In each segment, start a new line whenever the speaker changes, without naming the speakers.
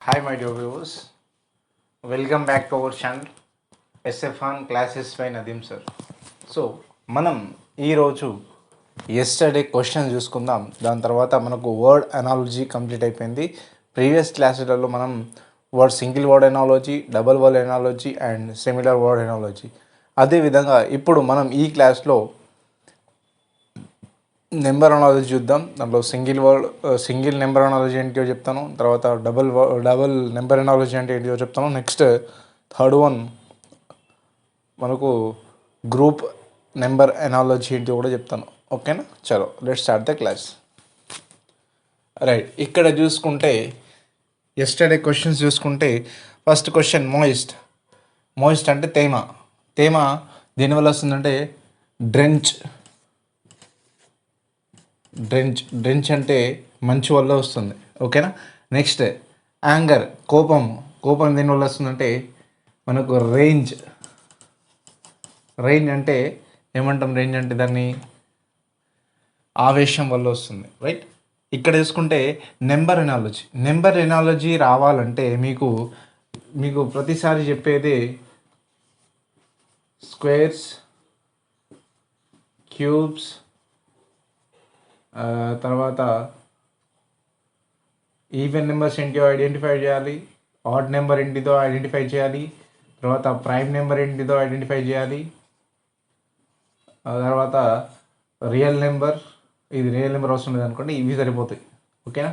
Hi, my dear viewers. Welcome back to our channel SFN Classes by Nadim sir. So మనం ఈరోజు yesterday question చూసుకుందాం. దాని తర్వాత మనకు వర్డ్ అనాలజీ కంప్లీట్ అయిపోయింది. ప్రీవియస్ క్లాసులలో మనం single word analogy, double word analogy and similar word analogy, అదేవిధంగా ఇప్పుడు మనం ఈ క్లాస్లో నెంబర్ అనాలజీ చూద్దాం. దాంట్లో సింగిల్ నెంబర్ అనాలజీ ఏంటో చెప్తాను. తర్వాత డబుల్ నెంబర్ అనాలజీ అంటే ఏంటో చెప్తాను. నెక్స్ట్ థర్డ్ వన్ మనకు గ్రూప్ నెంబర్ అనాలజీ ఏంటో కూడా చెప్తాను. ఓకేనా? చలో let's start the class. Right, ఇక్కడ చూసుకుంటే ఎస్టర్డే క్వశ్చన్స్ చూసుకుంటే ఫస్ట్ క్వశ్చన్ మాయిస్ట్ అంటే తేమ దేనివల్ల వస్తుందంటే డ్రెంచ్ అంటే మంచు వల్ల వస్తుంది. ఓకేనా? నెక్స్ట్ యాంగర్, కోపం దేనివల్ల వస్తుందంటే మనకు రేంజ్ అంటే ఏమంటాం? రేంజ్ అంటే దాన్ని ఆవేశం వల్ల వస్తుంది. రైట్, ఇక్కడ చూసుకుంటే నెంబర్ ఎనాలజీ రావాలంటే మీకు ప్రతిసారి చెప్పేది స్క్వేర్స్, క్యూబ్స్, తర్వాత ఈవెన్ నెంబర్స్ ఏంటో ఐడెంటిఫై చేయాలి, ఆడ్ నెంబర్ ఏంటిదో ఐడెంటిఫై చేయాలి, తర్వాత ప్రైమ్ నెంబర్ ఏంటిదో ఐడెంటిఫై చేయాలి, తర్వాత రియల్ నెంబర్ వస్తుంది అనుకోండి, ఇవి సరిపోతాయి. ఓకేనా?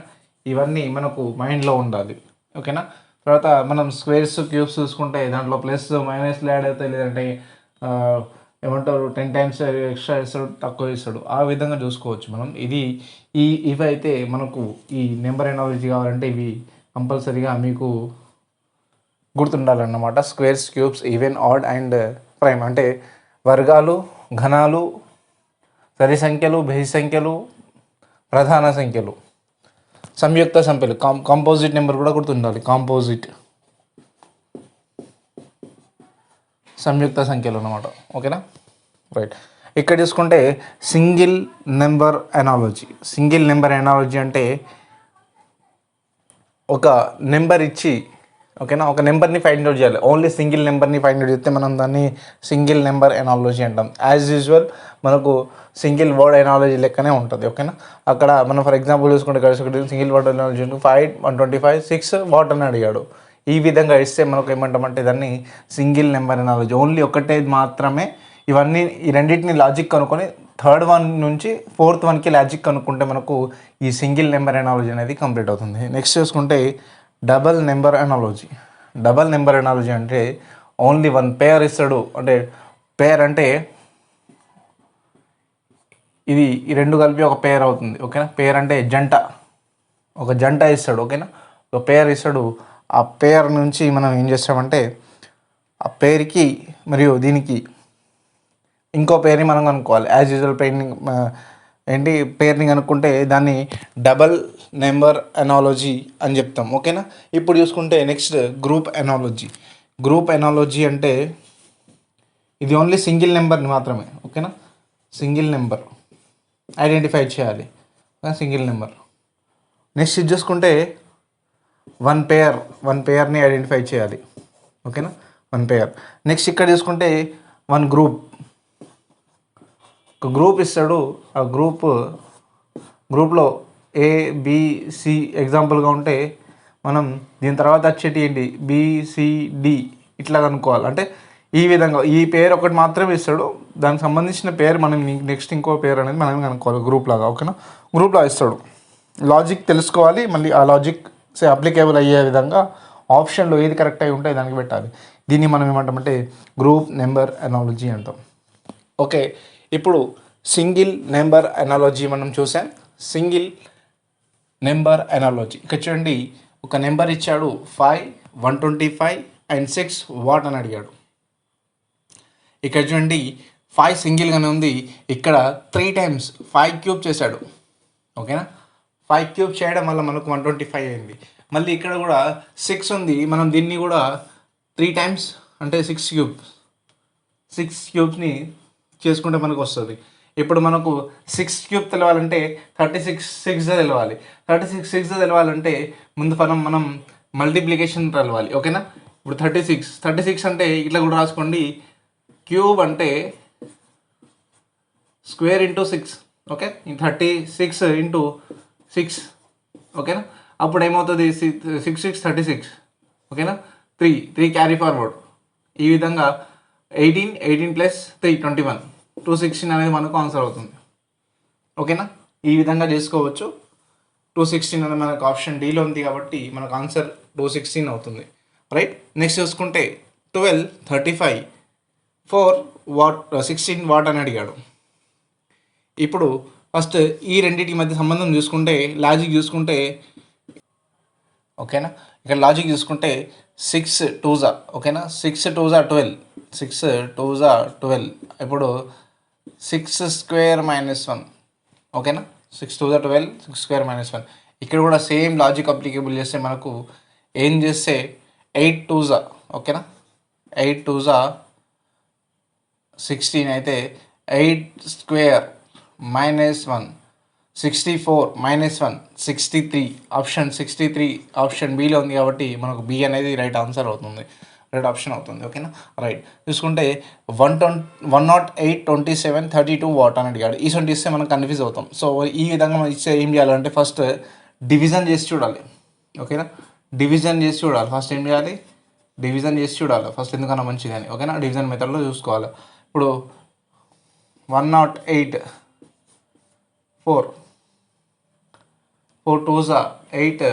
ఇవన్నీ మనకు మైండ్లో ఉండాలి. ఓకేనా? తర్వాత మనం స్క్వేర్స్, క్యూబ్స్ చూసుకుంటే దాంట్లో ప్లస్ మైనస్లు యాడ్ అవుతాయి, లేదంటే ఏమంటారు 10 times ఎక్స్ట్రా ఇస్తాడు, తక్కువ ఇస్తాడు, ఆ విధంగా చూసుకోవచ్చు మనం. ఇవి అయితే మనకు ఈ నెంబర్ ఎనాలజీ కావాలంటే ఇవి కంపల్సరీగా మీకు గుర్తుండాలన్నమాట. Squares, cubes, even, odd and prime అంటే వర్గాలు, ఘనాలు, సరి సంఖ్యలు, బేసి సంఖ్యలు, ప్రధాన సంఖ్యలు, సంయుక్త సంఖ్యలు, కాంపోజిట్ నెంబర్ కూడా గుర్తుండాలి. సంయుక్త సంఖ్యలు అన్నమాట. ఓకేనా? రైట్, ఇక్కడ చూసుకుంటే సింగిల్ నెంబర్ ఎనాలజీ అంటే ఒక నెంబర్ ఇచ్చి, ఓకేనా, ఒక నెంబర్ని ఫైండ్ అవుట్ చేయాలి. ఓన్లీ సింగిల్ నెంబర్ని ఫైండ్ అవుట్ చేస్తే మనం దాన్ని సింగిల్ నెంబర్ ఎనాలజీ అంటాం. యాజ్ యూజువల్ మనకు సింగిల్ వర్డ్ ఎనాలజీ లెక్కనే ఉంటుంది. ఓకేనా? అక్కడ మనం ఫర్ ఎగ్జాంపుల్ చూసుకుంటే సింగిల్ వర్డ్ ఎనాలజీ 5, 125, 6 వాట్ అని అడిగాడు. ఈ విధంగా ఇస్తే మనకు ఏమంటామంటే దాన్ని సింగిల్ నెంబర్ ఎనాలజీ. ఓన్లీ ఒకటే మాత్రమే. ఈ రెండింటిని లాజిక్ కనుక్కొని థర్డ్ వన్ నుంచి ఫోర్త్ వన్కి లాజిక్ కనుక్కుంటే మనకు ఈ సింగిల్ నెంబర్ ఎనాలజీ అనేది కంప్లీట్ అవుతుంది. నెక్స్ట్ చూసుకుంటే డబల్ నెంబర్ ఎనాలజీ అంటే ఓన్లీ వన్ పేర్ ఇస్తాడు. అంటే పేర్ అంటే ఈ రెండు కలిపి ఒక పేర్ అవుతుంది. ఓకేనా? పేర్ అంటే ఒక జంట ఇస్తాడు. ఓకేనా? ఒక పేర్ ఇస్తాడు. ఆ పేర్ నుంచి మనం ఏం చేస్తామంటే ఆ పేరుకి మరియు దీనికి ఇంకో పేరుని మనం కనుక్కోవాలి. యాజ్ యూజువల్ పేరుని కనుక్కుంటే దాన్ని డబల్ నెంబర్ ఎనాలజీ అని చెప్తాం. ఓకేనా? ఇప్పుడు చూసుకుంటే నెక్స్ట్ గ్రూప్ ఎనాలజీ అంటే ఇది ఓన్లీ సింగిల్ నెంబర్ని మాత్రమే. ఓకేనా? సింగిల్ నెంబర్ ఐడెంటిఫై చేయాలి. Single number. నెక్స్ట్ ఇది చూసుకుంటే వన్ పేర్ని ఐడెంటిఫై చేయాలి. ఓకేనా? One pair. నెక్స్ట్ ఇక్కడ చూసుకుంటే వన్ ఒక గ్రూప్ ఇస్తాడు. ఆ గ్రూప్లో ABC ఎగ్జాంపుల్గా ఉంటే మనం దీని తర్వాత వచ్చేటి ఏంటి BCD ఇట్లా కనుక్కోవాలి. అంటే ఈ విధంగా ఈ పేరు ఒకటి మాత్రమే ఇస్తాడు. దానికి సంబంధించిన పేరు మనం నెక్స్ట్ ఇంకో పేరు అనేది మనం కనుక్కోవాలి గ్రూప్ లాగా. ఓకేనా? గ్రూప్లో ఇస్తాడు. లాజిక్ తెలుసుకోవాలి. మళ్ళీ ఆ లాజిక్ అప్లికేబుల్ అయ్యే విధంగా ఆప్షన్లో ఏది కరెక్ట్ అయి ఉంటే దానికి పెట్టాలి. దీన్ని మనం ఏమంటామంటే గ్రూప్ నెంబర్ ఎనాలజీ అంటాం. ఓకే, ఇప్పుడు సింగిల్ నెంబర్ ఎనాలజీ మనం చూసాం. సింగిల్ నెంబర్ ఎనాలజీ ఇక్కడ చూడండి. ఒక నెంబర్ ఇచ్చాడు 5, 125 అండ్ 6 వాట్ అని అడిగాడు. ఇక్కడ చూడండి 5 సింగిల్గానే ఉంది. ఇక్కడ 3 times 5 క్యూబ్ చేశాడు. ఓకేనా? 5 క్యూబ్ చేయడం వల్ల మనకు 125 అయింది. మళ్ళీ ఇక్కడ కూడా 6 ఉంది. మనం దీన్ని కూడా 3 times అంటే 6 క్యూబ్స్ని చేసుకుంటే మనకు వస్తుంది. ఇప్పుడు మనకు 6 క్యూబ్ తెలవాలంటే 36 6 తెలవాలి. 36 6 తెలవాలంటే ముందు మనం మల్టిప్లికేషన్ కలవాలి. ఓకేనా, ఇప్పుడు 36 అంటే ఇట్లా కూడా రాసుకోండి. క్యూబ్ అంటే స్క్వేర్ ఇంటూ 6. Okay, 36 into 6. ఓకేనా, అప్పుడు ఏమవుతుంది 6 6 36. ఓకేనా, 3 క్యారీ ఫార్వర్డ్. ఈ విధంగా 18 ప్లస్ 3 21 216 అనేది మనకు ఆన్సర్ అవుతుంది. ఓకేనా, ఈ విధంగా చేసుకోవచ్చు. 216 అనేది మనకు ఆప్షన్ డీలో ఉంది కాబట్టి మనకు ఆన్సర్ 216 అవుతుంది. రైట్, నెక్స్ట్ చూసుకుంటే 12 35 4 వాట్ 16 వాట్ అని అడిగాడు. ఇప్పుడు ఫస్ట్ ఈ రెండింటి మధ్య సంబంధం చూసుకుంటే, లాజిక్ చూసుకుంటే, ఓకేనా, ఇక్కడ లాజిక్ చూసుకుంటే 6 2s, ఓకేనా, 6 2s 12, 6 2s 12. ఇప్పుడు 6 స్క్వేర్ మైనస్ 1. ఓకేనా, 6 2s 12, 6 స్క్వేర్ మైనస్ 1. ఇక్కడ కూడా సేమ్ లాజిక్ అప్లికేబుల్ చేస్తే మనకు ఏం చేస్తే 8 2s, ఓకేనా, 8 2s 16 అయితే 8 square minus 1 64 minus 1 63. Option 63 option below ఉంది కాబట్టి మనకు బి అనేది రైట్ ఆన్సర్ అవుతుంది, రైట్ ఆప్షన్ అవుతుంది. ఓకేనా, రైట్. చూసుకుంటే 108 27 32 వాట్ అని అడిగాడు. ఈ సొంటి ఇస్తే మనం కన్ఫ్యూజ్ అవుతాం. సో ఈ విధంగా మనం ఇస్తే ఏం చేయాలంటే ఫస్ట్ డివిజన్ చేసి చూడాలి. ఓకేనా, డివిజన్ చేసి చూడాలి. ఫస్ట్ ఏం చేయాలి, డివిజన్ చేసి చూడాలి ఫస్ట్, ఎందుకన్నా మంచిదని. ఓకేనా, డివిజన్ మెథడ్లో చూసుకోవాలి. ఇప్పుడు 108 4 2s 8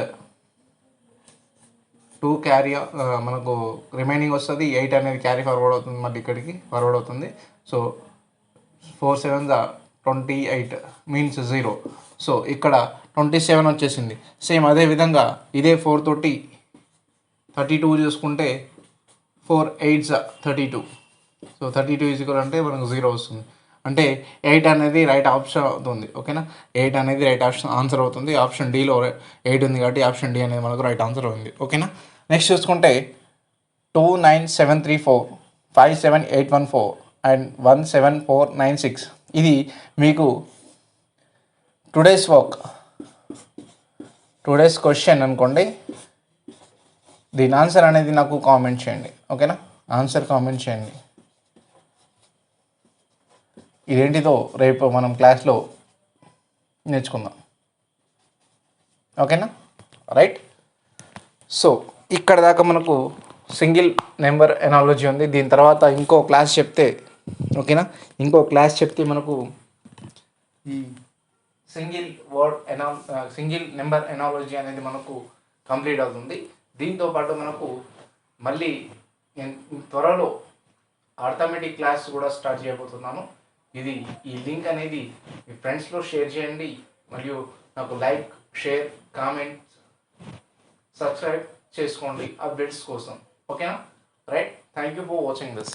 2 క్యారీ మనకు రిమైనింగ్ వస్తుంది. 8 అనేది క్యారీ ఫార్వర్డ్ అవుతుంది, మళ్ళీ ఇక్కడికి ఫార్వర్డ్ అవుతుంది. So 4 7s 28 means 0. సో ఇక్కడ 27 వచ్చేసింది. సేమ్ అదే విధంగా ఇదే 4 తోటి 32 చూసుకుంటే 4 8s 32. సో 32 ఈక్వల్ అంటే మనకు 0 వస్తుంది. అంటే 8 అనేది రైట్ ఆప్షన్ అవుతుంది. ఓకేనా, 8 అనేది రైట్ ఆప్షన్ ఆన్సర్ అవుతుంది. ఆప్షన్ డీలో 8 ఉంది కాబట్టి ఆప్షన్ డి అనేది మనకు రైట్ ఆన్సర్ ఉంది. ఓకేనా, నెక్స్ట్ చూసుకుంటే 29734 57814 అండ్ 17496. ఇది మీకు టుడేస్ క్వశ్చన్ అనుకోండి. దీని ఆన్సర్ అనేది నాకు కామెంట్ చేయండి. ఓకేనా, ఆన్సర్ కామెంట్ చేయండి. ఇదేంటిదో రేపు మనం క్లాస్లో నేర్చుకుందాం. ఓకేనా, రైట్. సో ఇక్కడ దాకా మనకు సింగిల్ నెంబర్ ఎనాలజీ ఉంది. దీని తర్వాత ఇంకో క్లాస్ చెప్తే, ఓకేనా, ఇంకో క్లాస్ చెప్తే మనకు ఈ సింగిల్ నెంబర్ ఎనాలజీ అనేది మనకు కంప్లీట్ అవుతుంది. దీంతో పాటు మనకు మళ్ళీ నేను త్వరలో ఆర్థమెటిక్ క్లాస్ కూడా స్టార్ట్ చేయబోతున్నాను. ఈ లింక్ అనేది మీ ఫ్రెండ్స్లో షేర్ చేయండి, మరియు నాకు లైక్, షేర్, కామెంట్, సబ్స్క్రైబ్ చేసుకోండి అప్డేట్స్ కోసం. ఓకేనా, right. Thank you for watching this.